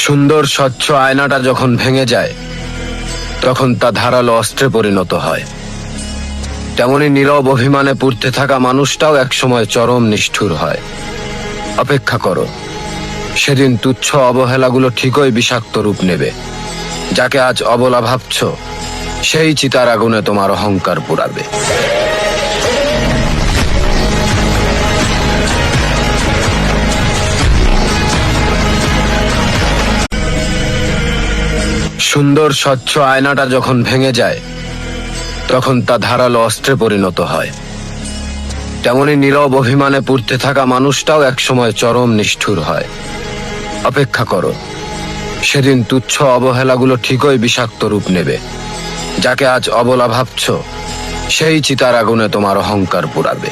সুন্দর স্বচ্ছ আয়নাটা যখন ভেঙে যায় তখন তা ধারালো অস্ত্রে পরিণত হয়। তেমনি নীরব অভিমানে পুড়তে থাকা মানুষটাও একসময় চরম নিষ্ঠুর হয়। অপেক্ষা করো, সেদিন তুচ্ছ অবহেলাগুলো ঠিকই বিষাক্ত রূপ নেবে। যাকে আজ অবলা ভাবছ, সেই চিতার আগুনে তোমার অহংকার পুড়াবে। সুন্দর স্বচ্ছ আয়নাটা যখন ভেঙে যায় তখন তা ধারালো অস্ত্রে পরিণত হয়। তেমনি নীরব অভিমানে পুড়তে থাকা মানুষটাও একসময় চরম নিষ্ঠুর হয়। অপেক্ষা করো, সেদিন তুচ্ছ অবহেলাগুলো ঠিকই বিষাক্ত রূপ নেবে। যাকে আজ অবলা ভাবছ, সেই চিতার আগুনে তোমার অহংকার পুড়াবে।